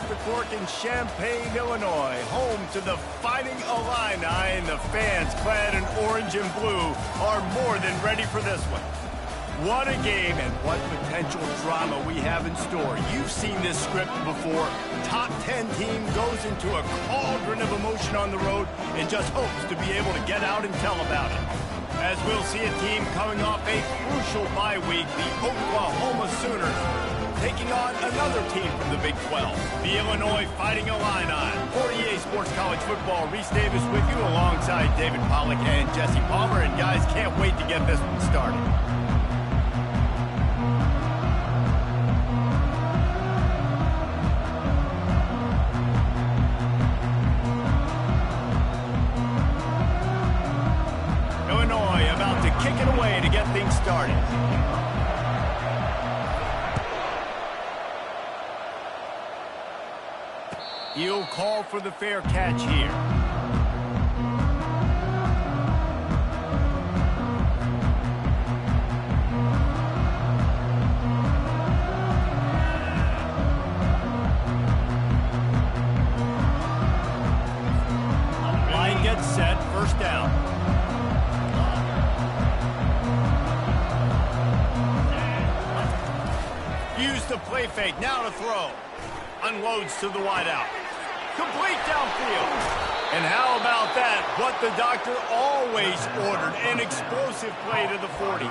the court in Champaign, Illinois, home to the Fighting Illini, and the fans clad in orange and blue are more than ready for this one. What a game and what potential drama we have in store. You've seen this script before. Top 10 team goes into a cauldron of emotion on the road and just hopes to be able to get out and tell about it. As we'll see a team coming off a crucial bye week, the Oklahoma Sooners, taking on another team from the Big 12, the Illinois Fighting Illini. For EA Sports College Football, Reese Davis with you alongside David Pollack and Jesse Palmer. And guys, can't wait to get this one started. Illinois about to kick it away to get things started. He'll call for the fair catch here. Line gets set, first down. Use the play fake, now to throw. Unloads to the wideout. Complete downfield. And how about that? What the doctor always ordered, an explosive play to the 40.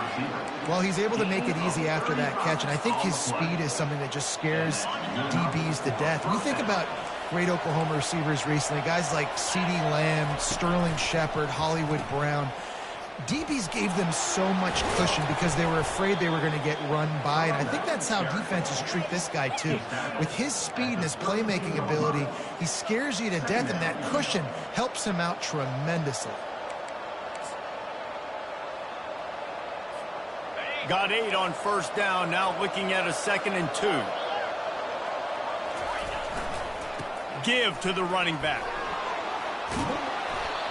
Well, he's able to make it easy after that catch, and I think his speed is something that just scares DBs to death. We think about great Oklahoma receivers recently, guys like CeeDee Lamb, Sterling Shepard, Hollywood Brown. DBs gave them so much cushion because they were afraid they were going to get run by, and I think that's how defenses treat this guy too. With his speed and his playmaking ability, he scares you to death, and that cushion helps him out tremendously. Got 8 on first down, now looking at a 2nd and 2. Give to the running back.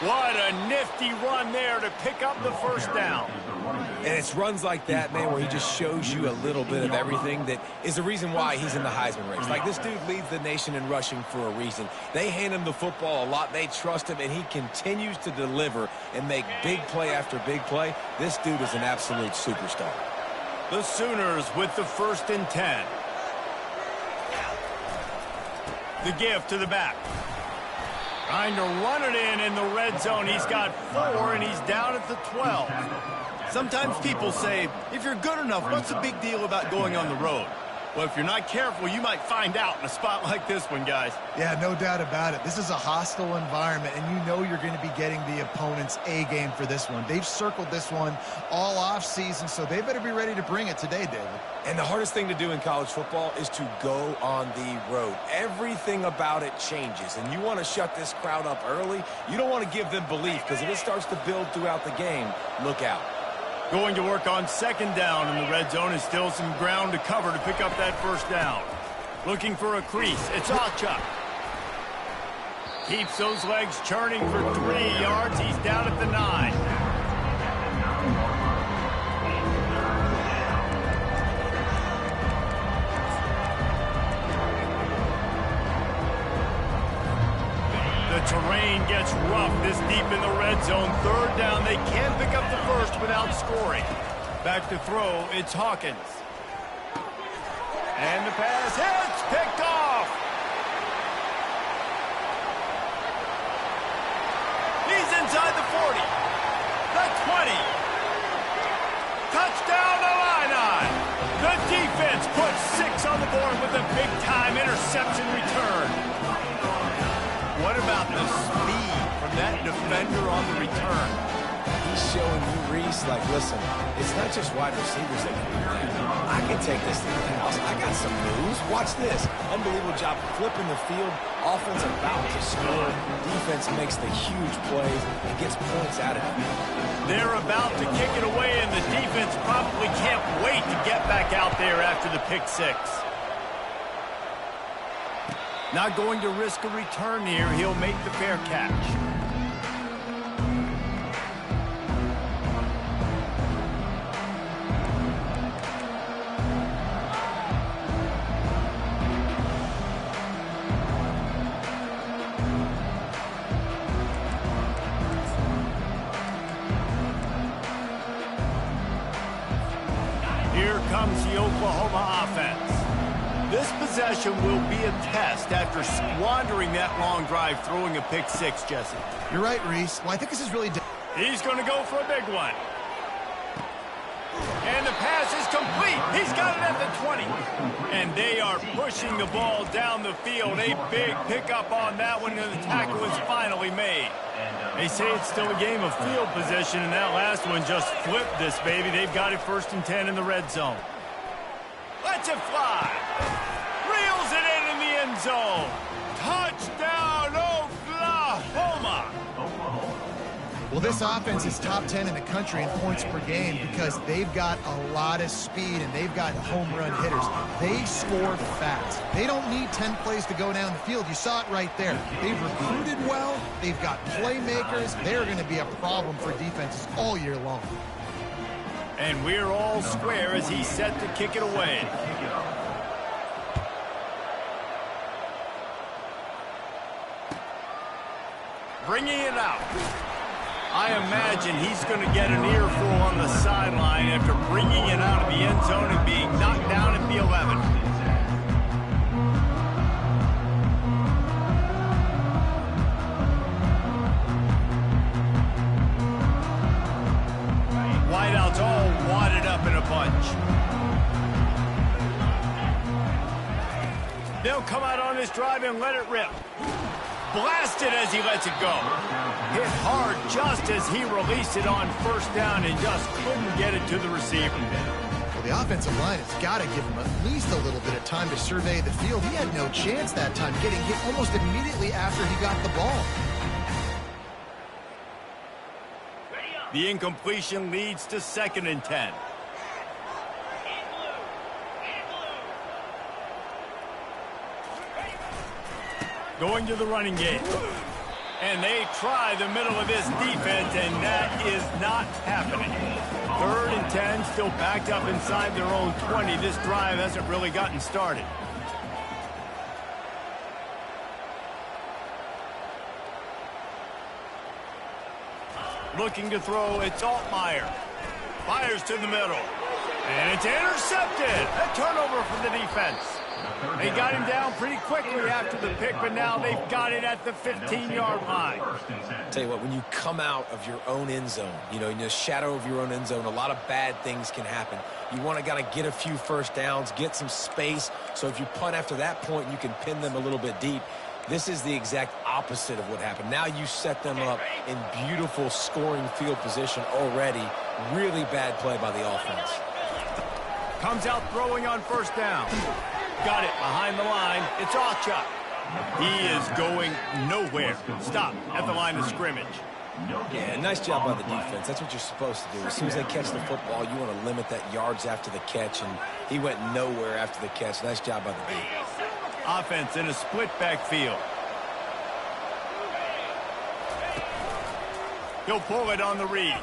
What a nifty run there to pick up the first down. And it's runs like that, man, where he just shows you a little bit of everything that is the reason why he's in the Heisman race. Like, this dude leads the nation in rushing for a reason. They hand him the football a lot. They trust him, and he continues to deliver and make big play after big play. This dude is an absolute superstar. The Sooners with the 1st and 10. The give to the back. Trying to run it in the red zone. He's got 4, and he's down at the 12. Sometimes people say, if you're good enough, what's the big deal about going on the road? Well, if you're not careful, you might find out in a spot like this one, guys. Yeah, no doubt about it. This is a hostile environment, and you know you're going to be getting the opponent's A-game for this one. They've circled this one all off-season, so they better be ready to bring it today, David. And the hardest thing to do in college football is to go on the road. Everything about it changes, and you want to shut this crowd up early. You don't want to give them belief, because if it starts to build throughout the game, look out. Going to work on 2nd down in the red zone, is still some ground to cover to pick up that first down. Looking for a crease. It's Achuk. Keeps those legs churning for 3 yards. He's down at the 9. The terrain gets rough this deep in the red zone. 3rd down. They can pick up the first without scoring. Back to throw. It's Hawkins. And the pass hits. Picked off. He's inside the 40. The 20. Touchdown Illini. The defense puts 6 on the board with a big-time interception return. What about the speed from that defender on the return? He's showing you, Reese, like, listen, it's not just wide receivers that can do that. I can take this to the house. I got some moves. Watch this. Unbelievable job flipping the field. Offense about to score. Defense makes the huge plays and gets points out of it. They're about to kick it away, and the defense probably can't wait to get back out there after the pick 6. Not going to risk a return here. He'll make the fair catch. comes the Oklahoma offense. This possession will be a test after squandering that long drive, throwing a pick six, Jesse. You're right, Reese. Well, I think this is really... He's going to go for a big one. And the pass is complete. He's got it at the 20. And they are pushing the ball down the field. A big pickup on that one, and the tackle is finally made. They say it's still a game of field position, and that last one just flipped this baby. They've got it 1st and 10 in the red zone. Lets it fly. Reels it in the end zone. Touchdown, Oklahoma. Well, this offense is top 10 in the country in points per game because they've got a lot of speed and they've got home run hitters. They score fast. They don't need 10 plays to go down the field. You saw it right there. They've recruited well. They've got playmakers. They're going to be a problem for defenses all year long. And we're all square as he's set to kick it away. Bringing it out. I imagine he's going to get an earful on the sideline after bringing it out of the end zone and being knocked down at the 11. Wideouts all wadded up in a bunch. They'll come out on this drive and let it rip. Blasted as he lets it go. Hit hard just as he released it on 1st down and just couldn't get it to the receiver. Well, the offensive line has got to give him at least a little bit of time to survey the field. He had no chance that time, getting hit almost immediately after he got the ball. The incompletion leads to 2nd and 10. Going to the running game. And they try the middle of this defense, and that is not happening. 3rd and 10, still backed up inside their own 20. This drive hasn't really gotten started. Looking to throw, it's Altmaier. Fires to the middle. And it's intercepted. A turnover for the defense. They got him down pretty quickly after the pick, but now they've got it at the 15-yard line. Tell you what, when you come out of your own end zone, you know, in the shadow of your own end zone, a lot of bad things can happen. You want to get a few 1st downs, get some space, so if you punt after that point, you can pin them a little bit deep. This is the exact opposite of what happened. Now you set them up in beautiful scoring field position already. Really bad play by the offense. Comes out throwing on 1st down. Got it behind the line. It's Ocha. He is going nowhere. Stop at the line of scrimmage. Yeah, nice job by the defense. That's what you're supposed to do. As soon as they catch the football, you want to limit that yards after the catch, and he went nowhere after the catch. Nice job by the D. Offense in a split backfield. He'll pull it on the read.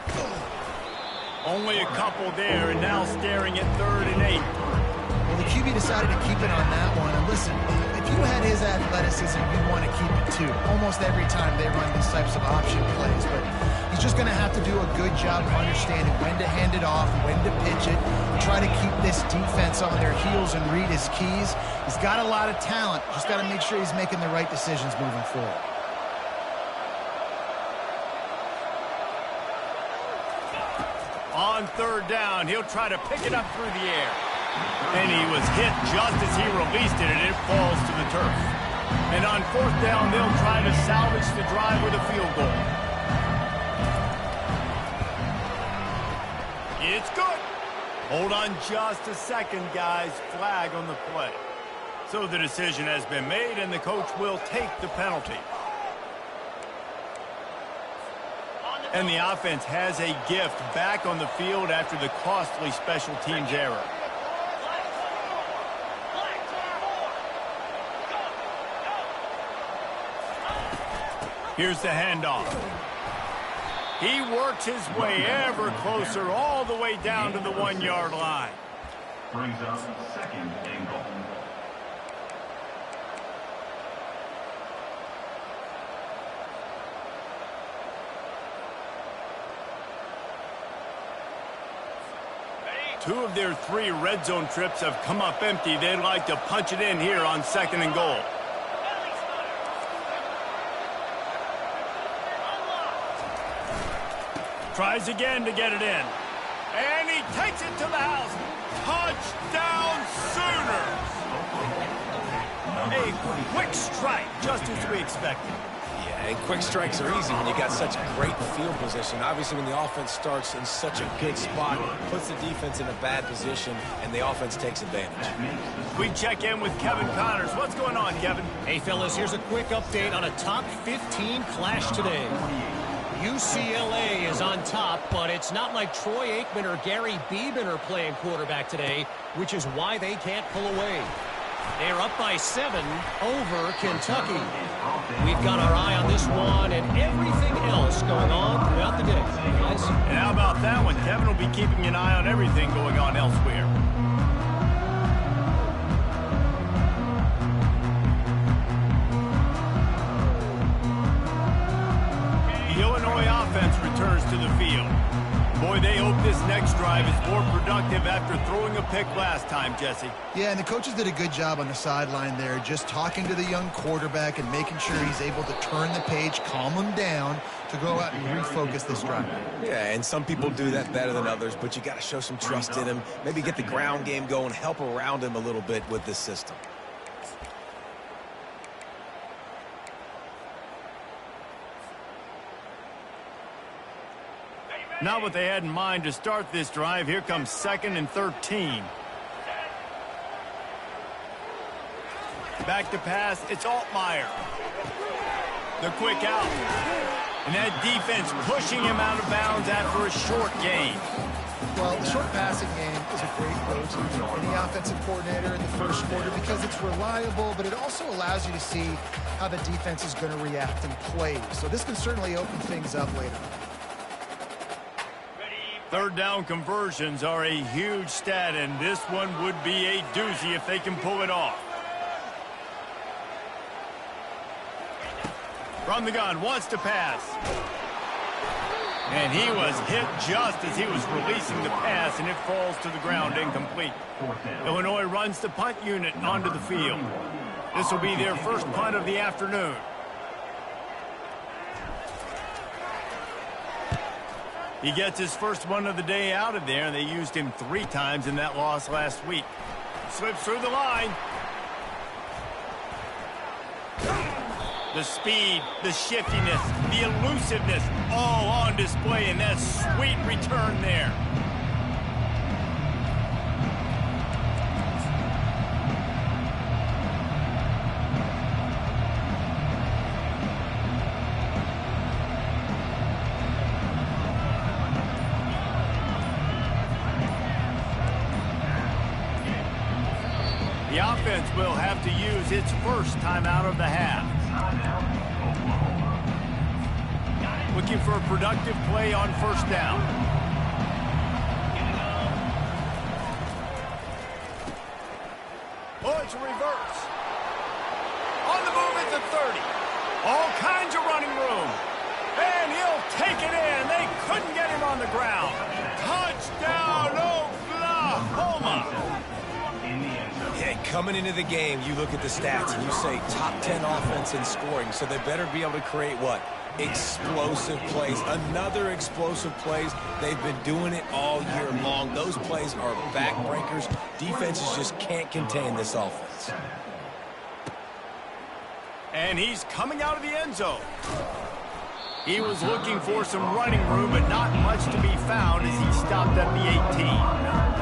Only a couple there, and now staring at 3rd and 8. Well, the QB decided to keep it on that one. And listen, if you had his athleticism, you'd want to keep it too. Almost every time they run these types of option plays. But he's just going to have to do a good job of understanding when to hand it off, when to pitch it, and try to keep this defense on their heels and read his keys. He's got a lot of talent. Just got to make sure he's making the right decisions moving forward. On 3rd down, he'll try to pick it up through the air. And he was hit just as he released it, and it falls to the turf. And on 4th down, they'll try to salvage the drive with a field goal. It's good. Hold on just a second, guys. Flag on the play. So the decision has been made, and the coach will take the penalty. And the offense has a gift back on the field after the costly special teams error. Here's the handoff. He works his way ever closer all the way down to the 1-yard line. Brings up 2nd and goal. 2 of their 3 red zone trips have come up empty. They'd like to punch it in here on 2nd and goal. Tries again to get it in. And he takes it to the house. Touchdown Sooners! A quick strike, just as we expected. Yeah, and quick strikes are easy when you got such great field position. Obviously, when the offense starts in such a good spot, it puts the defense in a bad position, and the offense takes advantage. We check in with Kevin Connors. What's going on, Kevin? Hey, fellas, here's a quick update on a top 15 clash today. UCLA is on top, but it's not like Troy Aikman or Gary Beeman are playing quarterback today, which is why they can't pull away. They're up by 7 over Kentucky. We've got our eye on this one and everything else going on throughout the day. Guys? And how about that one? Kevin will be keeping an eye on everything going on elsewhere. The Illinois offense returns to the field. Boy, they hope this next drive is more productive after throwing a pick last time, Jesse. Yeah, and the coaches did a good job on the sideline there, just talking to the young quarterback and making sure he's able to turn the page, calm him down to go out and refocus this drive. Yeah, and some people do that better than others, but you got to show some trust in him. Maybe get the ground game going, help around him a little bit with this system. Not what they had in mind to start this drive. Here comes 2nd and 13. Back to pass. It's Altmaier. The quick out. And that defense pushing him out of bounds after a short gain. Well, the short passing game is a great go-to for any offensive coordinator in the first quarter because it's reliable, but it also allows you to see how the defense is going to react and play. So this can certainly open things up later. 3rd down conversions are a huge stat, and this one would be a doozy if they can pull it off. From the gun, wants to pass. And he was hit just as he was releasing the pass, and it falls to the ground incomplete. Illinois runs the punt unit onto the field. This will be their first punt of the afternoon. He gets his first one of the day out of there, and they used him 3 times in that loss last week. Slips through the line. The speed, the shiftiness, the elusiveness, all on display in that sweet return there. The offense will have to use its first timeout of the half. Looking for a productive play on 1st down. Oh, it's a reverse. On the move at the 30. All kinds of running room. And he'll take it in. They couldn't get him on the ground. Touchdown, Oklahoma. Yeah, coming into the game, you look at the stats and you say top 10 offense in scoring, so they better be able to create what? Explosive plays. Another explosive plays. They've been doing it all year long. Those plays are backbreakers. Defenses just can't contain this offense. And he's coming out of the end zone. He was looking for some running room, but not much to be found as he stopped at the 18.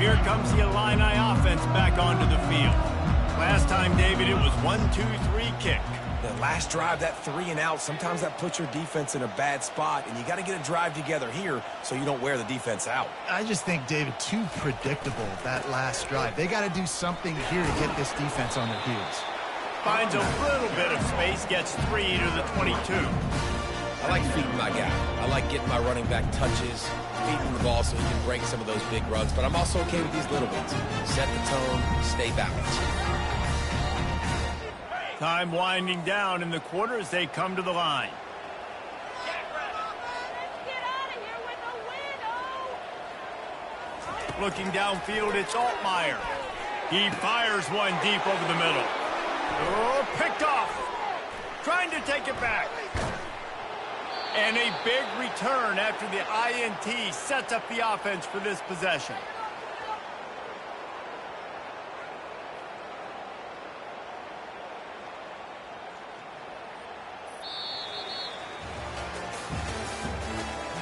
Here comes the Illini offense back onto the field. Last time, David, it was 1-2-3 kick. The last drive, that 3 and out, sometimes that puts your defense in a bad spot, and you got to get a drive together here so you don't wear the defense out. I just think, David, too predictable, that last drive. They got to do something here to get this defense on their heels. Finds a little bit of space, gets 3 to the 22. I like feeding my guy. I like getting my running back touches, feeding the ball so he can break some of those big runs, but I'm also okay with these little ones. Set the tone, stay balanced. Time winding down in the quarter as they come to the line. Looking downfield, it's Altmaier. He fires one deep over the middle. Oh, picked off. Trying to take it back. And a big return after the INT sets up the offense for this possession.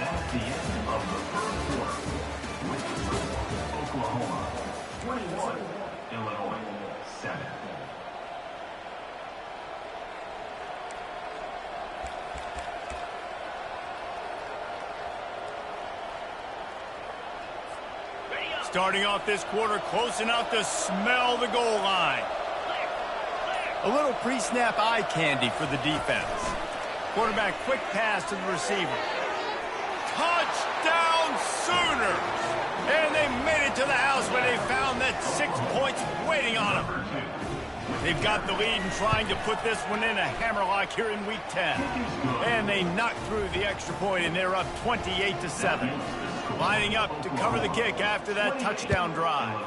That's the end of the first quarter. With the score, Oklahoma 21, Illinois 7. Starting off this quarter close enough to smell the goal line. A little pre-snap eye candy for the defense. Quarterback quick pass to the receiver. Touchdown Sooners! And they made it to the house where they found that 6 points waiting on them. They've got the lead and trying to put this one in a hammerlock here in Week 10. And they knocked through the extra point, and they're up 28-7. Lining up to cover the kick after that touchdown drive.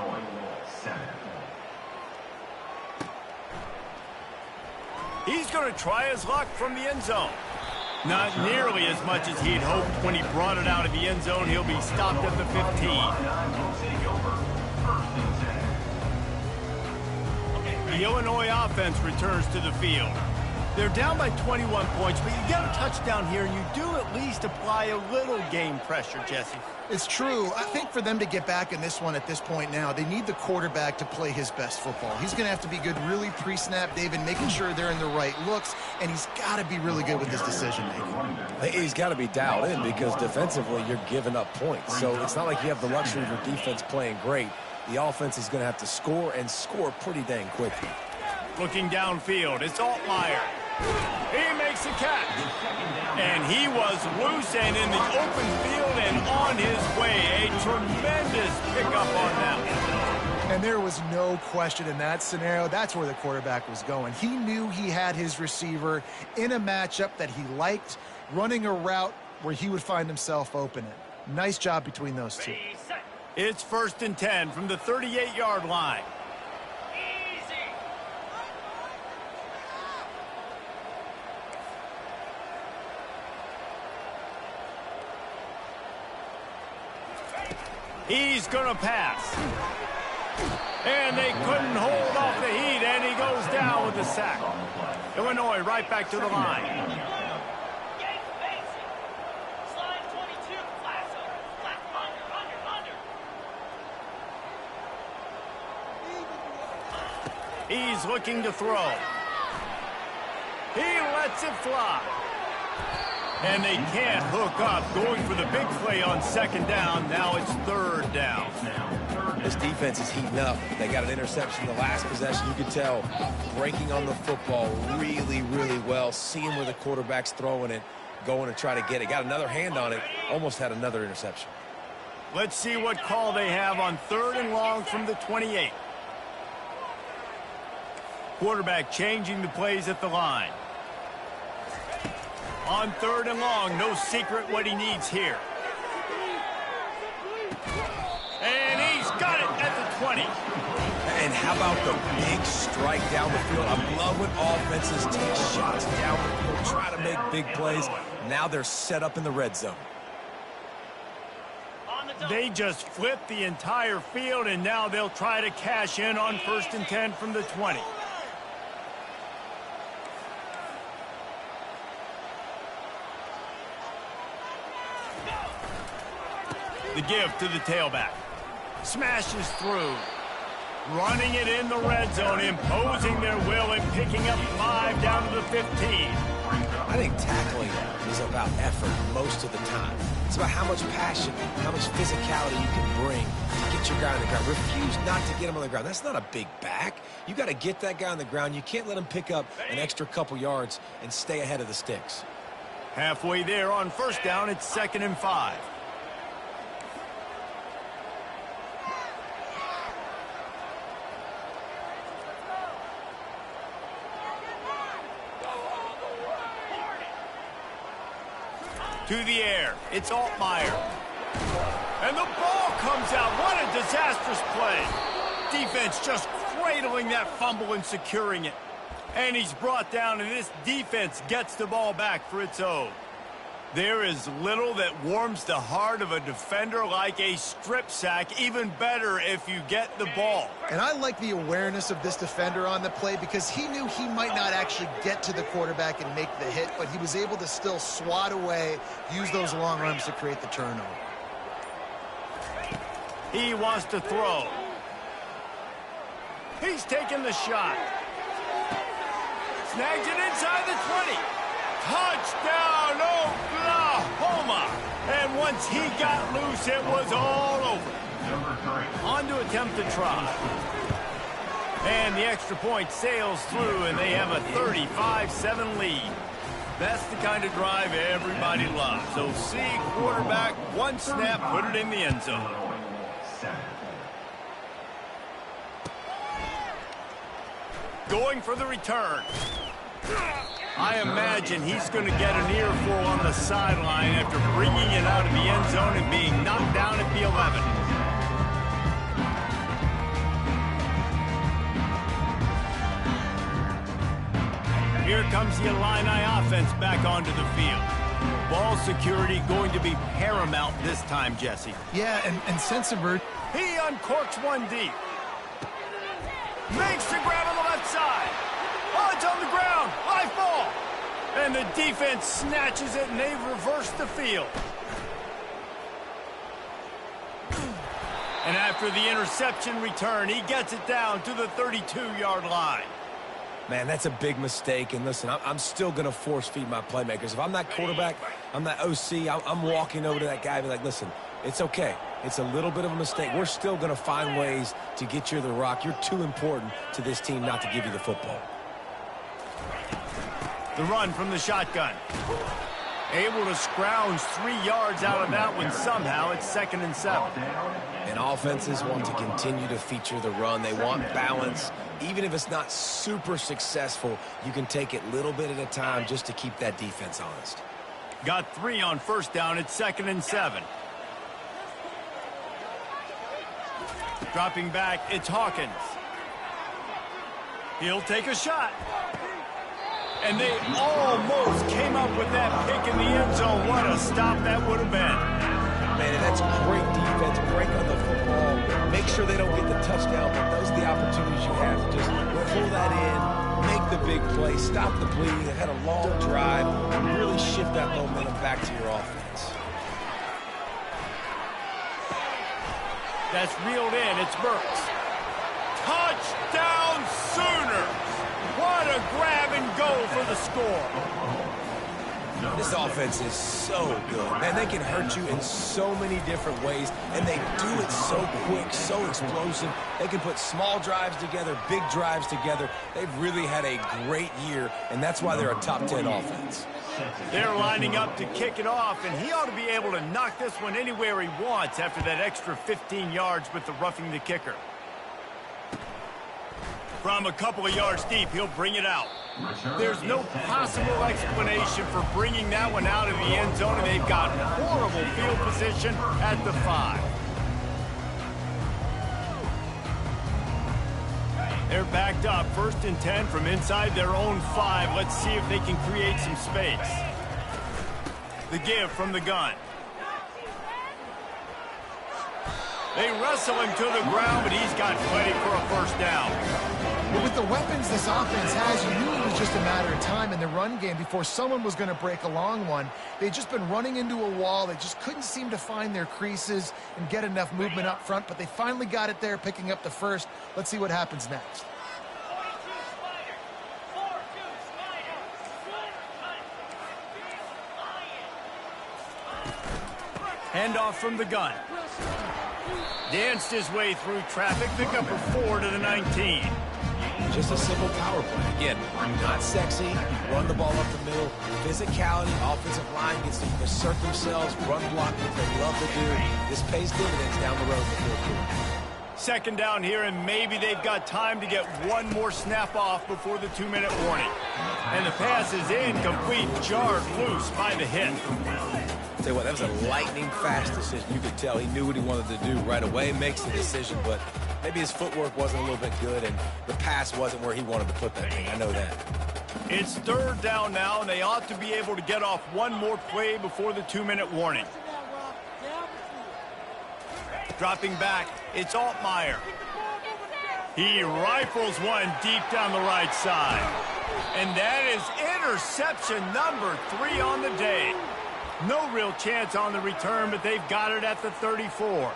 He's going to try his luck from the end zone. Not nearly as much as he'd hoped when he brought it out of the end zone. He'll be stopped at the 15. The Illinois offense returns to the field. They're down by 21 points, but you get a touchdown here, and you do at least apply a little game pressure, Jesse. It's true. I think for them to get back in this one at this point now, they need the quarterback to play his best football. He's going to have to be good really pre-snap, David, making sure they're in the right looks, and he's got to be really good with his decision-making. He's got to be dialed in because defensively you're giving up points. So it's not like you have the luxury of your defense playing great. The offense is going to have to score and score pretty dang quickly. Looking downfield, it's Altmaier. He makes a catch. And he was loose and in the open field and on his way. A tremendous pickup on that one. And there was no question in that scenario. That's where the quarterback was going. He knew he had his receiver in a matchup that he liked, running a route where he would find himself open. Nice job between those two. It's 1st and 10 from the 38-yard line. He's going to pass. And they couldn't hold off the heat, and he goes down with the sack. Illinois right back to the line. He's looking to throw. He lets it fly. And they can't hook up, going for the big play on 2nd down. Now it's 3rd down. This defense is heating up. They got an interception the last possession. You could tell breaking on the football really, really well, seeing where the quarterback's throwing it, going to try to get it. Got another hand on it, almost had another interception. Let's see what call they have on 3rd and long from the 28. Quarterback changing the plays at the line. On 3rd and long, no secret what he needs here. And he's got it at the 20. And how about the big strike down the field? I love when offenses take shots down the field, try to make big plays. Now they're set up in the red zone. They just flipped the entire field, and now they'll try to cash in on 1st and 10 from the 20. The give to the tailback. Smashes through. Running it in the red zone, imposing their will and picking up 5 down to the 15. I think tackling is about effort most of the time. It's about how much passion, how much physicality you can bring to get your guy on the ground. Refuse not to get him on the ground. That's not a big back. You got to get that guy on the ground. You can't let him pick up an extra couple yards and stay ahead of the sticks. Halfway there on 1st down, it's 2nd and 5. To the air. It's Altmaier. And the ball comes out. What a disastrous play. Defense just cradling that fumble and securing it. And he's brought down, and this defense gets the ball back for its own. There is little that warms the heart of a defender like a strip sack. Even better if you get the ball. And I like the awareness of this defender on the play because he knew he might not actually get to the quarterback and make the hit, but he was able to still swat away, use those long arms to create the turnover. He wants to throw. He's taking the shot. Snags it inside the 20. Touchdown, Oklahoma! And once he got loose, it was all over. On to attempt to try. And the extra point sails through, and they have a 35-7 lead. That's the kind of drive everybody loves. So see, quarterback, one snap, put it in the end zone. Going for the return. I imagine he's going to get an earful on the sideline after bringing it out of the end zone and being knocked down at the 11. Here comes the Illini offense back onto the field. Ball security going to be paramount this time, Jesse. Yeah, and sense of urgency. He uncorks one deep. Makes the grab on the left side. Oh, it's on the ground. Live ball. And the defense snatches it, and they've reversed the field. And after the interception return, he gets it down to the 32-yard line. Man, that's a big mistake. And listen, I'm still going to force feed my playmakers. If I'm that quarterback, I'm that OC, I'm walking over to that guy and be like, listen, it's okay. It's a little bit of a mistake. We're still going to find ways to get you the rock. You're too important to this team not to give you the football. The run from the shotgun. Able to scrounge 3 yards out of that one somehow. It's 2nd and 7. And offenses want to continue to feature the run. They want balance. Even if it's not super successful, you can take it little bit at a time just to keep that defense honest. Got 3 on first down. It's 2nd and 7. Dropping back, it's Hawkins. He'll take a shot. And they almost came up with that pick in the end zone. What a stop that would have been. Man, and that's great defense. Break on the football. Make sure they don't get the touchdown, but those are the opportunities you have to just pull that in, make the big play, stop the bleeding. They've had a long drive, and really shift that momentum back to your offense. That's reeled in. It's Burks. Touchdown Sooners! What a grab and go for the score. This offense is so good. Man, they can hurt you in so many different ways, and they do it so quick, so explosive. They can put small drives together, big drives together. They've really had a great year, and that's why they're a top 10 offense. They're lining up to kick it off, and he ought to be able to knock this one anywhere he wants after that extra 15 yards with the roughing the kicker. From a couple of yards deep, he'll bring it out. There's no possible explanation for bringing that one out of the end zone, and they've got horrible field position at the 5. They're backed up, 1st and 10 from inside their own 5. Let's see if they can create some space. The give from the gun. They wrestle him to the ground, but he's got plenty for a first down. But with the weapons this offense has, you knew it was just a matter of time in the run game before someone was going to break a long one. They'd just been running into a wall. They just couldn't seem to find their creases and get enough movement up front, but they finally got it there, picking up the first. Let's see what happens next. Handoff from the gun. Danced his way through traffic, pick up a 4 to the 19. Just a simple power play. Again, not sexy, run the ball up the middle, physicality, offensive line gets to assert themselves, run block, what they love to do. This pays dividends down the road in the fourth quarter. 2nd down here, and maybe they've got time to get one more snap off before the 2-minute warning. And the pass is incomplete, jarred loose by the hit. Tell you what, that was a lightning-fast decision. You could tell he knew what he wanted to do right away, makes the decision, but maybe his footwork wasn't a little bit good, and the pass wasn't where he wanted to put that thing. I know that. It's third down now, and they ought to be able to get off one more play before the 2-minute warning. Dropping back, it's Altmaier. He rifles one deep down the right side. And that is interception number 3 on the day. No real chance on the return, but they've got it at the 34.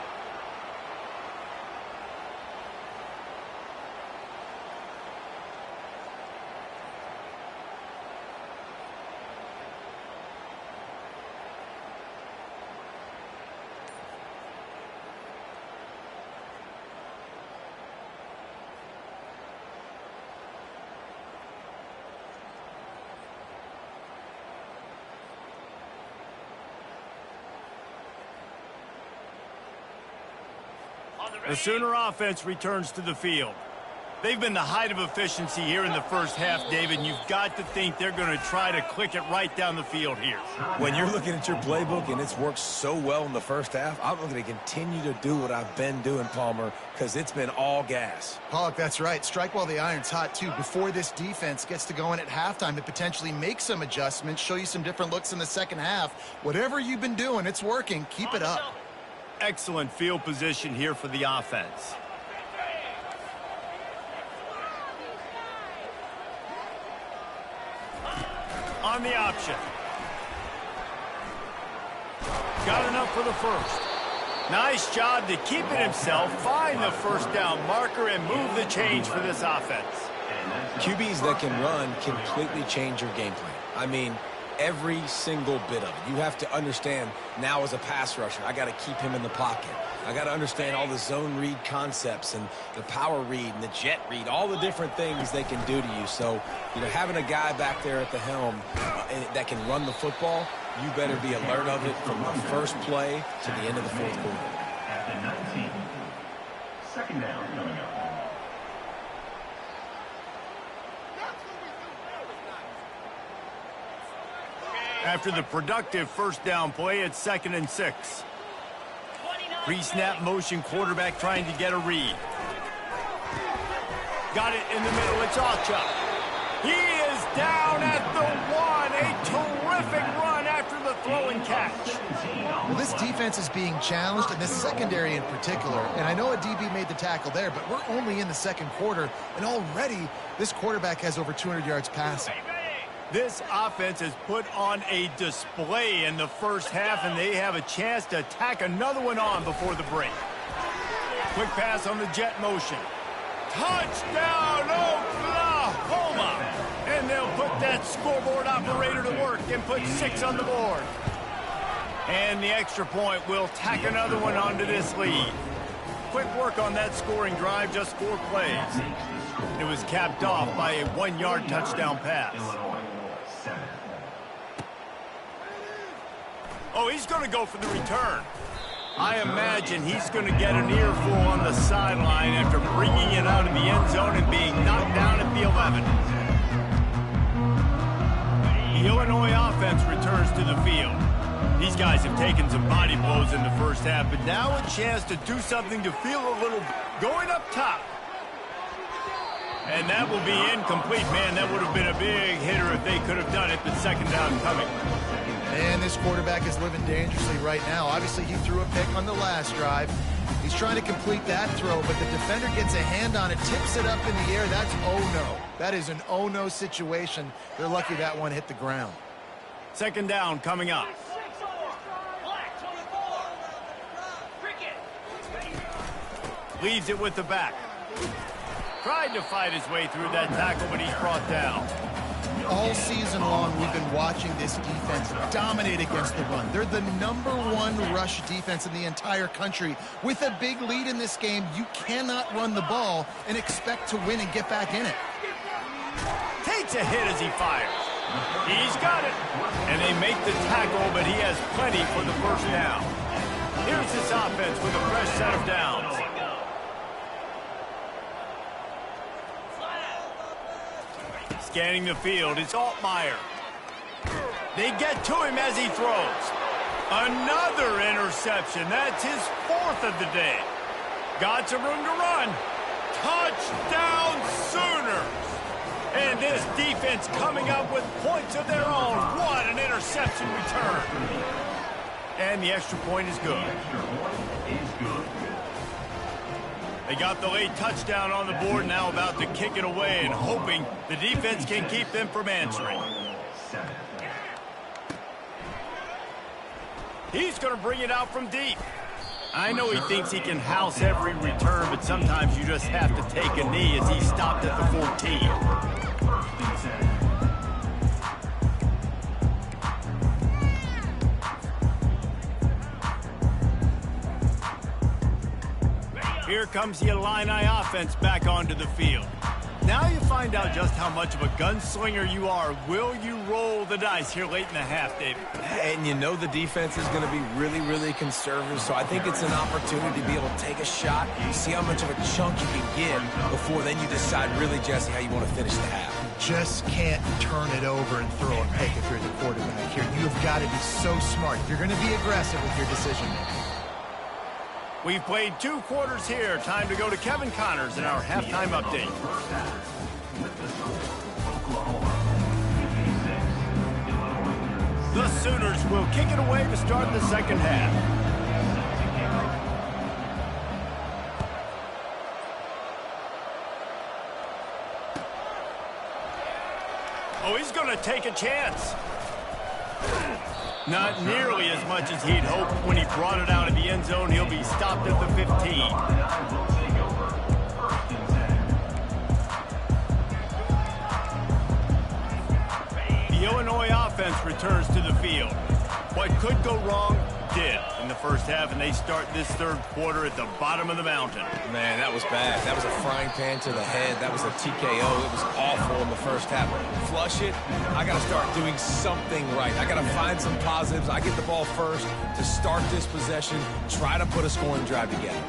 The Sooner offense returns to the field. They've been the height of efficiency here in the first half, David, and you've got to think they're going to try to click it right down the field here. When you're looking at your playbook and it's worked so well in the first half, I'm going to continue to do what I've been doing, Palmer, because it's been all gas. Pollock, that's right. Strike while the iron's hot, too. Before this defense gets to going at halftime to potentially make some adjustments, show you some different looks in the second half. Whatever you've been doing, it's working. Keep it up. Excellent field position here for the offense. On the option. Got enough for the first. Nice job to keep it himself, find the first down marker, and move the change for this offense. QBs that can run completely change your game plan. I mean, every single bit of it. You have to understand now as a pass rusher, I got to keep him in the pocket. I got to understand all the zone read concepts and the power read and the jet read, all the different things they can do to you. So, you know, having a guy back there at the helm that can run the football, you better be alert of it from the first play to the end of the fourth quarter. At the 19, second down coming up. After the productive first down play, it's 2nd and 6. Pre-snap motion, quarterback trying to get a read. Got it in the middle, it's Alchuk. He is down at the 1. A terrific run after the throw and catch. Well, this defense is being challenged, and this secondary in particular. And I know a DB made the tackle there, but we're only in the second quarter, and already this quarterback has over 200 yards passing. This offense has put on a display in the first half, and they have a chance to tack another one on before the break. Quick pass on the jet motion. Touchdown, Oklahoma! And they'll put that scoreboard operator to work and put 6 on the board. And the extra point will tack another one onto this lead. Quick work on that scoring drive, just 4 plays. It was capped off by a 1-yard touchdown pass. Oh, he's going to go for the return. I imagine he's going to get an earful on the sideline after bringing it out of the end zone and being knocked down at the 11. The Illinois offense returns to the field. These guys have taken some body blows in the first half, but now a chance to do something to feel a little going up top. And that will be incomplete. Man, that would have been a big hitter if they could have done it, but second down coming. And this quarterback is living dangerously right now. Obviously, he threw a pick on the last drive. He's trying to complete that throw, but the defender gets a hand on it, tips it up in the air. That's oh-no. That is an oh-no situation. They're lucky that one hit the ground. Second down coming up. Leaves it with the back. Tried to fight his way through that tackle, but he's brought down. All season long, we've been watching this defense dominate against the run. They're the #1 rush defense in the entire country. With a big lead in this game, you cannot run the ball and expect to win and get back in it. Takes a hit as he fires. He's got it. And they make the tackle, but he has plenty for the first down. Here's this offense with a fresh set of downs. Scanning the field, it's Altmaier. They get to him as he throws. Another interception. That's his 4th of the day. Got some room to run. Touchdown Sooners. And this defense coming up with points of their own. What an interception return. And the extra point is good. They got the late touchdown on the board, now about to kick it away and hoping the defense can keep them from answering. He's going to bring it out from deep. I know he thinks he can house every return, but sometimes you just have to take a knee as he stopped at the 14. Here comes the Illini offense back onto the field. Now you find out just how much of a gunslinger you are. Will you roll the dice here late in the half, David? And you know the defense is going to be really, really conservative, so I think it's an opportunity to be able to take a shot, see how much of a chunk you can get before then you decide really, Jesse, how you want to finish the half. Just can't turn it over and throw a pick if you're the quarterback here. You've got to be so smart. You're going to be aggressive with your decision-making. We've played 2 quarters here. Time to go to Kevin Connors in our halftime update. The Sooners will kick it away to start the second half. Oh, he's going to take a chance. Not nearly as much as he'd hoped when he brought it out of the end zone. He'll be stopped at the 15. The Illinois offense returns to the field. What could go wrong did in the first half, and they start this third quarter at the bottom of the mountain. Man, that was bad. That was a frying pan to the head. That was a TKO. It was awful in the first half. Flush it. I got to start doing something right. I got to find some positives. I get the ball first to start this possession, try to put a scoring drive together.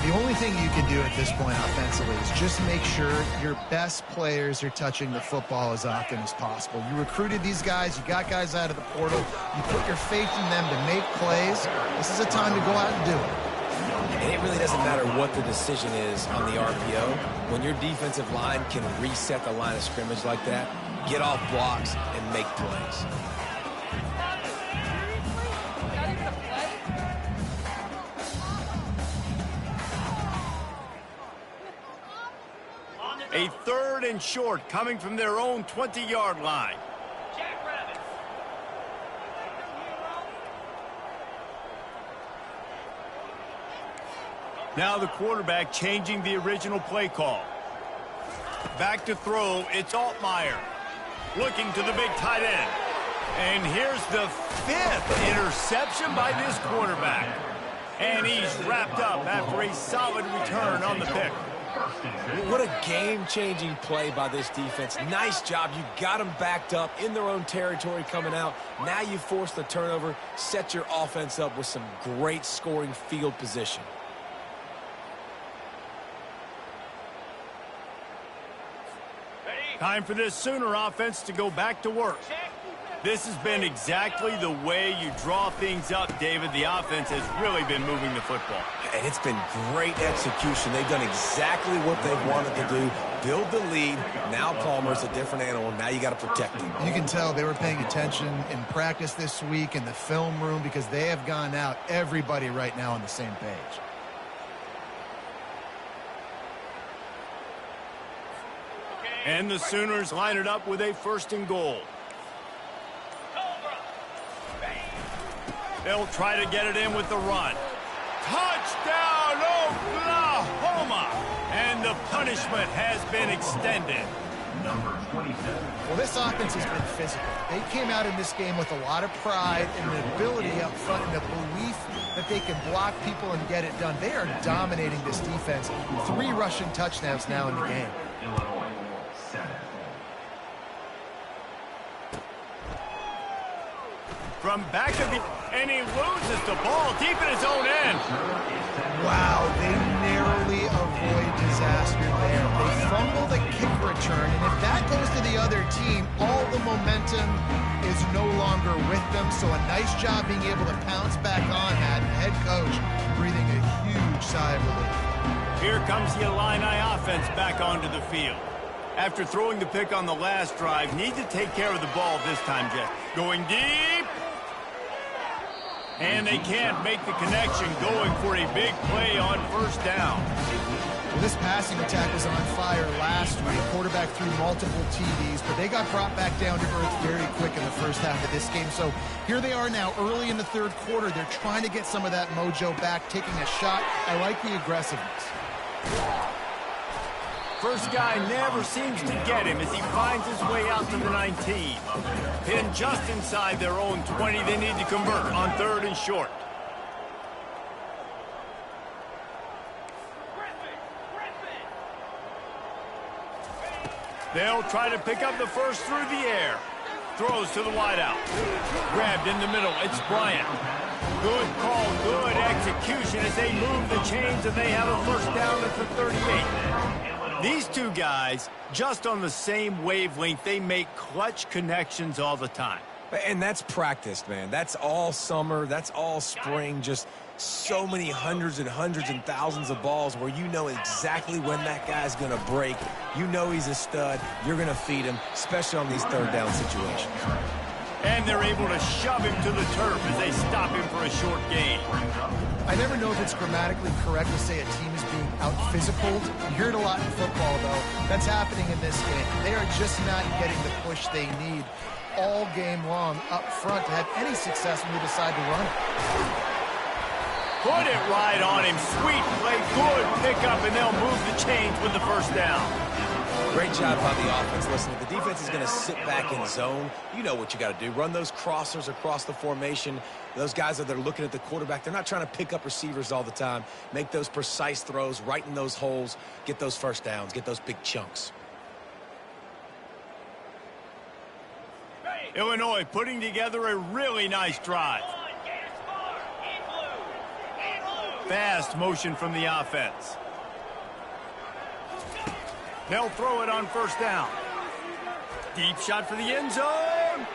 The only thing you can do at this point offensively is just make sure your best players are touching the football as often as possible. You recruited these guys. You got guys out of the portal. You put your faith in them to make plays. This is a time to go out and do it. And it really doesn't matter what the decision is on the RPO. When your defensive line can reset the line of scrimmage like that, get off blocks and make plays. A 3rd and short coming from their own 20-yard line. Now the quarterback changing the original play call. Back to throw, it's Altmaier. Looking to the big tight end. And here's the 5th interception by this quarterback. And he's wrapped up after a solid return on the pick. What a game-changing play by this defense. Nice job. You got them backed up in their own territory coming out. Now you force the turnover, set your offense up with some great scoring field position. Time for this Sooner offense to go back to work. This has been exactly the way you draw things up, David. The offense has really been moving the football. And it's been great execution. They've done exactly what they've wanted to do. Build the lead. Now Palmer's a different animal. Now you got to protect him. You can tell they were paying attention in practice this week in the film room because they have gone out, everybody right now on the same page. And the Sooners line it up with a 1st and goal. They'll try to get it in with the run. Touchdown, Oklahoma! And the punishment has been extended. Well, this offense has been physical. They came out in this game with a lot of pride and an ability up front and a belief that they can block people and get it done. They are dominating this defense. 3 rushing touchdowns now in the game. From back of the... And he loses the ball deep in his own end. Wow, they narrowly avoid disaster there. They fumble the kick return, and if that goes to the other team, all the momentum is no longer with them. So a nice job being able to pounce back on that. And the head coach breathing a huge sigh of relief. Here comes the Illini offense back onto the field. After throwing the pick on the last drive, need to take care of the ball this time, Jeff. Going deep. And they can't make the connection, going for a big play on first down. Well, this passing attack was on fire last week. Quarterback threw multiple TDs, but they got brought back down to earth very quick in the first half of this game. So here they are now early in the third quarter. They're trying to get some of that mojo back, taking a shot. I like the aggressiveness. First guy never seems to get him as he finds his way out to the 19. Pinned just inside their own 20. They need to convert on 3rd and short. They'll try to pick up the first through the air. Throws to the wideout. Grabbed in the middle. It's Bryant. Good call, good execution as they move the chains, and they have a first down at the 38. These two guys, just on the same wavelength, they make clutch connections all the time. And that's practiced, man. That's all summer. That's all spring. Just so many hundreds and hundreds and thousands of balls where you know exactly when that guy's going to break. You know he's a stud. You're going to feed him, especially on these third down situations. And they're able to shove him to the turf as they stop him for a short gain. I never know if it's grammatically correct to say a team is being out-physicaled. You hear it a lot in football, though. That's happening in this game. They are just not getting the push they need all game long up front to have any success when they decide to run it. Put it right on him. Sweet play. Good pickup, and they'll move the chains with the first down. Great job by the offense. Listen, if the defense is going to sit back in zone, you know what you got to do. Run those crossers across the formation. Those guys that are looking at the quarterback, they're not trying to pick up receivers all the time. Make those precise throws right in those holes. Get those first downs. Get those big chunks. Illinois putting together a really nice drive. Fast motion from the offense. They'll throw it on first down. Deep shot for the end zone.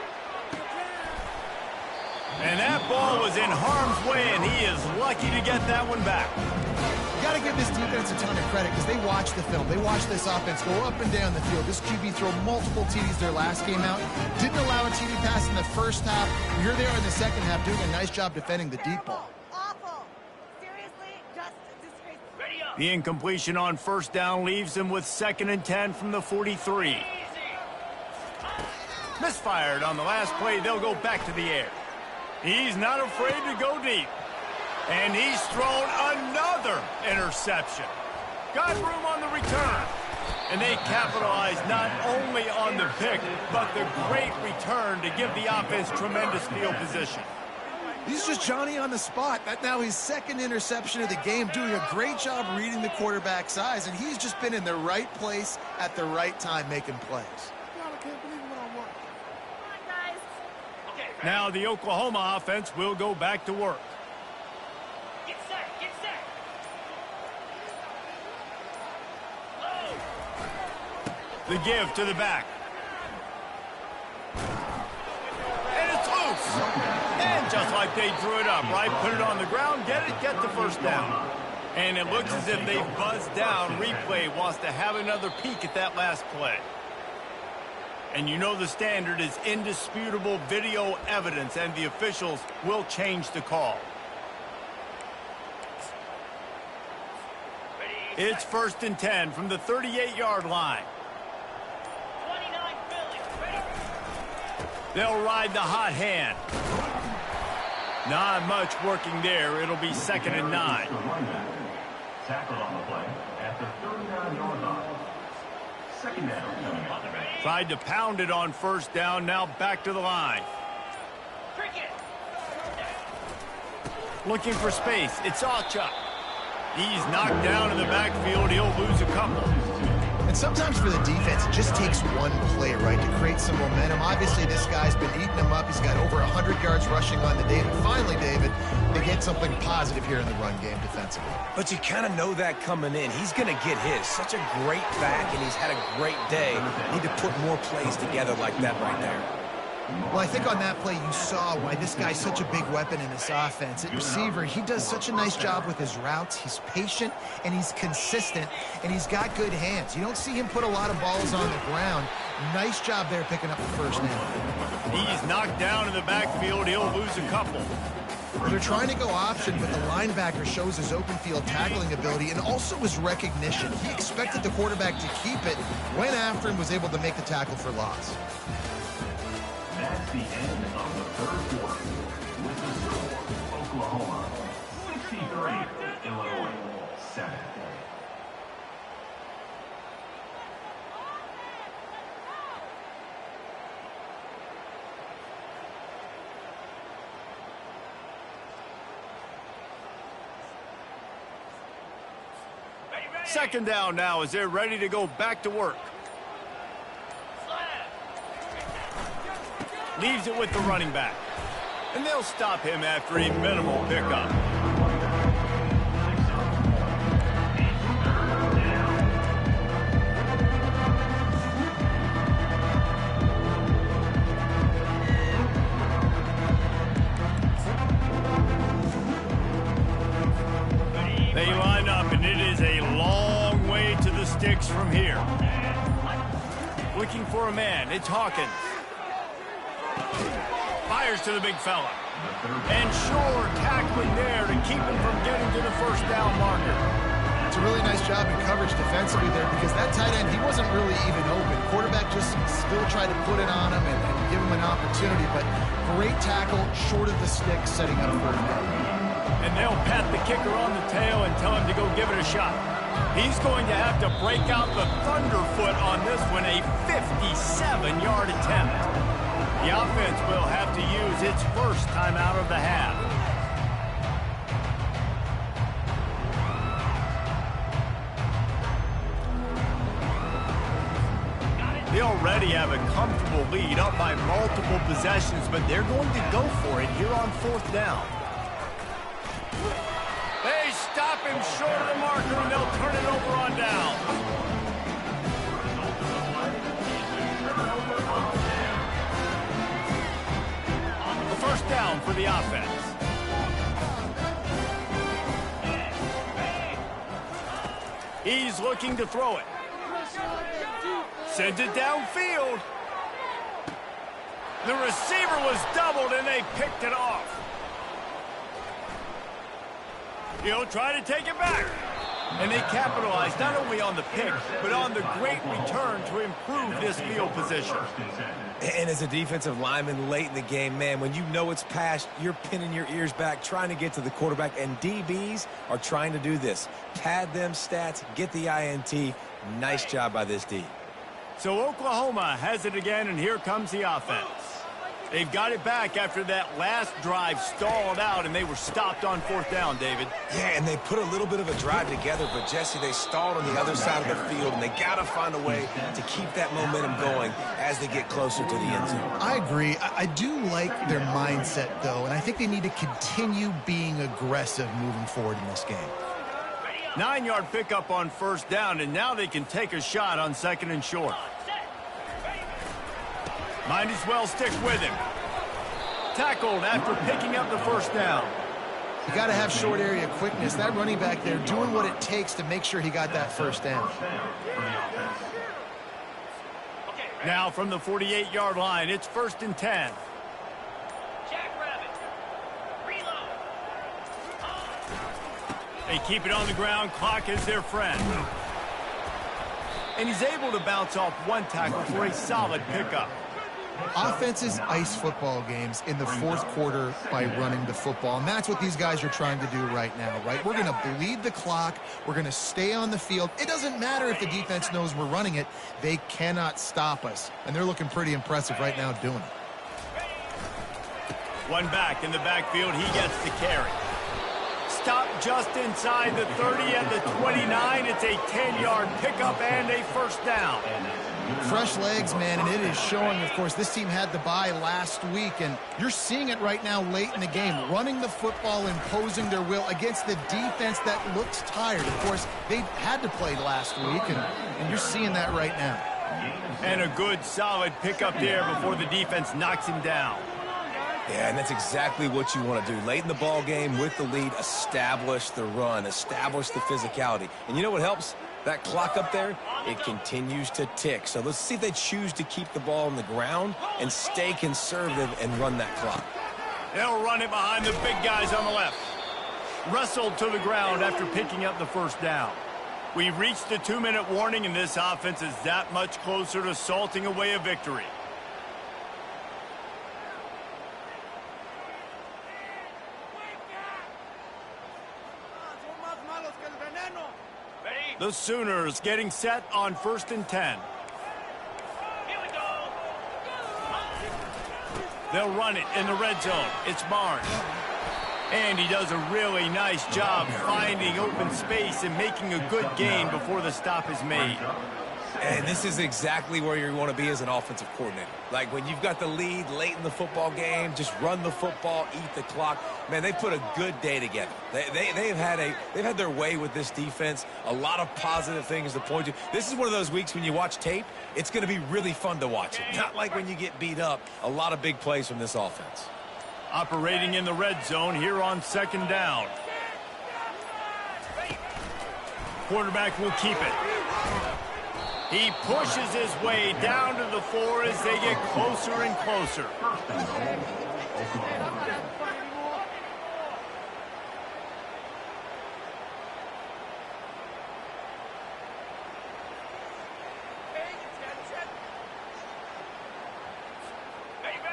And that ball was in harm's way, and he is lucky to get that one back. You got to give this defense a ton of credit because they watch the film. They watch this offense go up and down the field. This QB threw multiple TDs their last game out. Didn't allow a TD pass in the first half. Here they are in the second half doing a nice job defending the deep ball. The incompletion on first down leaves him with 2nd and 10 from the 43. Misfired on the last play. They'll go back to the air. He's not afraid to go deep. And he's thrown another interception. Got room on the return. And they capitalize not only on the pick, but the great return to give the offense tremendous field position. He's just Johnny on the spot. That now his 2nd interception of the game, doing a great job reading the quarterback's eyes, and he's just been in the right place at the right time making plays. Now the Oklahoma offense will go back to work. Get set, get set. The give to the back. And it's loose. And just like they drew it up, right? Put it on the ground, get the first down. And it looks as if they've buzzed down. Replay wants to have another peek at that last play. And you know the standard is indisputable video evidence, and the officials will change the call. It's 1st and 10 from the 38-yard line. 29 Philly. They'll ride the hot hand. Not much working there. It'll be 2nd and 9. Tackled on the play at the 39-yard line. 2nd down. Tried to pound it on first down. Now back to the line. Looking for space. It's Alchuk. He's knocked down in the backfield. He'll lose a couple. And sometimes for the defense, it just takes one play, right, to create some momentum. Obviously, this guy's been eating them up. He's got over 100 yards rushing on the day. But finally, David, they get something positive here in the run game defensively. But you kind of know that coming in. He's going to get his. Such a great back, and he's had a great day. Need to put more plays together like that right there. Well, I think on that play you saw why this guy's such a big weapon in this offense. At receiver, he does such a nice job with his routes. He's patient, and he's consistent, and he's got good hands. You don't see him put a lot of balls on the ground. Nice job there picking up the first down. He's knocked down in the backfield. He'll lose a couple. They're trying to go option, but the linebacker shows his open field tackling ability and also his recognition. He expected the quarterback to keep it, went after him, was able to make the tackle for loss. That's the end of the third quarter. With the score, Oklahoma 63, Illinois 7. Second down now as they're ready to go back to work. Leaves it with the running back. And they'll stop him after a minimal pickup. They line up, and it is a long way to the sticks from here. Looking for a man. It's Hawkins. Fires to the big fella. And Shore tackling there to keep him from getting to the first down marker. It's a really nice job in coverage defensively there because that tight end, he wasn't really even open. Quarterback just still tried to put it on him and give him an opportunity, but great tackle, short of the stick, setting up first down. And they'll pat the kicker on the tail and tell him to go give it a shot. He's going to have to break out the thunderfoot on this one, a 57-yard attempt. The offense will have to use its first timeout of the half. They already have a comfortable lead, up by multiple possessions, but they're going to go for it here on fourth down. They stop him short of the marker, and they'll turn it over on down. First down for the offense. He's looking to throw it. Sends it downfield. The receiver was doubled, and they picked it off. He'll try to take it back. And they capitalize not only on the pick, but on the great return to improve this field position. And as a defensive lineman late in the game, man, when you know it's past, you're pinning your ears back, trying to get to the quarterback, and DBs are trying to do this. Pad them stats, get the INT. Nice job by this D. So Oklahoma has it again, and here comes the offense. They've got it back after that last drive stalled out, and they were stopped on fourth down, David. Yeah, and they put a little bit of a drive together, but, Jesse, they stalled on the other side of the field, and they got to find a way to keep that momentum going as they get closer to the end zone. I agree. I do like their mindset, though, and I think they need to continue being aggressive moving forward in this game. 9-yard pickup on first down, and now they can take a shot on second and short. Might as well stick with him. Tackled after picking up the first down. You got to have short area quickness. That running back there doing what it takes to make sure he got that first down. Now from the 48-yard line, it's 1st and 10. Jackrabbit. Reload. They keep it on the ground. Clock is their friend. And he's able to bounce off one tackle for a solid pickup. Offenses ice football games in the fourth quarter by running the football, and that's what these guys are trying to do right now, right? We're going to bleed the clock. We're going to stay on the field. It doesn't matter if the defense knows we're running it. They cannot stop us, and they're looking pretty impressive right now doing it. One back in the backfield. He gets the carry. stop just inside the 30 at the 29. It's a 10-yard pickup and a first down. Fresh legs, man, and it is showing. Of course, this team had the bye last week, and you're seeing it right now late in the game, running the football, imposing their will against the defense that looks tired. Of course, they had to play last week, and you're seeing that right now. And a good, solid pickup there before the defense knocks him down. Yeah, and that's exactly what you want to do. Late in the ball game with the lead, establish the run, establish the physicality. And you know what helps? That clock up there, it continues to tick. So let's see if they choose to keep the ball on the ground and stay conservative and run that clock. They'll run it behind the big guys on the left. Wrestled to the ground after picking up the first down. We've reached the 2-minute warning, and this offense is that much closer to salting away a victory. The Sooners getting set on 1st and 10. Here we go. They'll run it in the red zone. It's Barnes. And he does a really nice job finding open space and making a good gain before the stop is made. And this is exactly where you want to be as an offensive coordinator. Like when you've got the lead late in the football game, just run the football, eat the clock. Man, they put a good day together. They've had their way with this defense. A lot of positive things to point to. This is one of those weeks when you watch tape, it's going to be really fun to watch it. Not like when you get beat up. A lot of big plays from this offense. Operating in the red zone here on 2nd down. Quarterback will keep it. He pushes his way down to the 4 as they get closer and closer.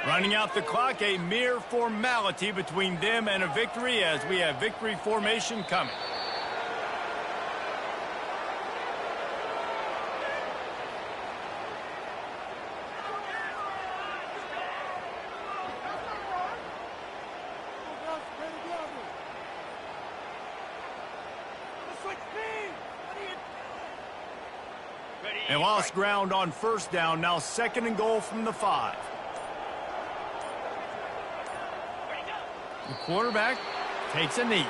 Running out the clock, a mere formality between them and a victory as we have victory formation coming. They lost ground on 1st down, now 2nd and goal from the 5. The quarterback takes a knee.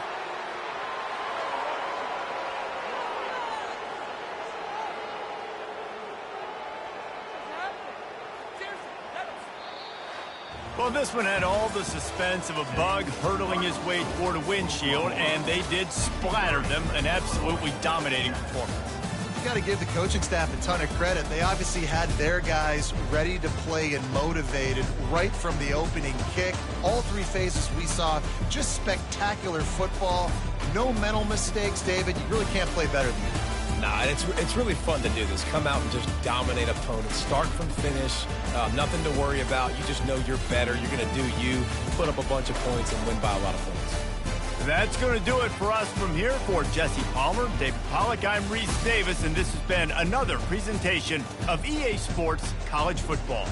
Well, this one had all the suspense of a bug hurtling his way toward a windshield, and they did splatter them, an absolutely dominating performance. You got to give the coaching staff a ton of credit. They obviously had their guys ready to play and motivated right from the opening kick. All 3 phases we saw, just spectacular football. No mental mistakes, David. You really can't play better than that. Nah, it's really fun to do this. Come out and just dominate opponents. Start from finish. Nothing to worry about. You just know you're better. You're going to do you, put up a bunch of points, and win by a lot of points. That's going to do it for us from here. For Jesse Palmer, David Pollack, I'm Reese Davis, and this has been another presentation of EA Sports College Football.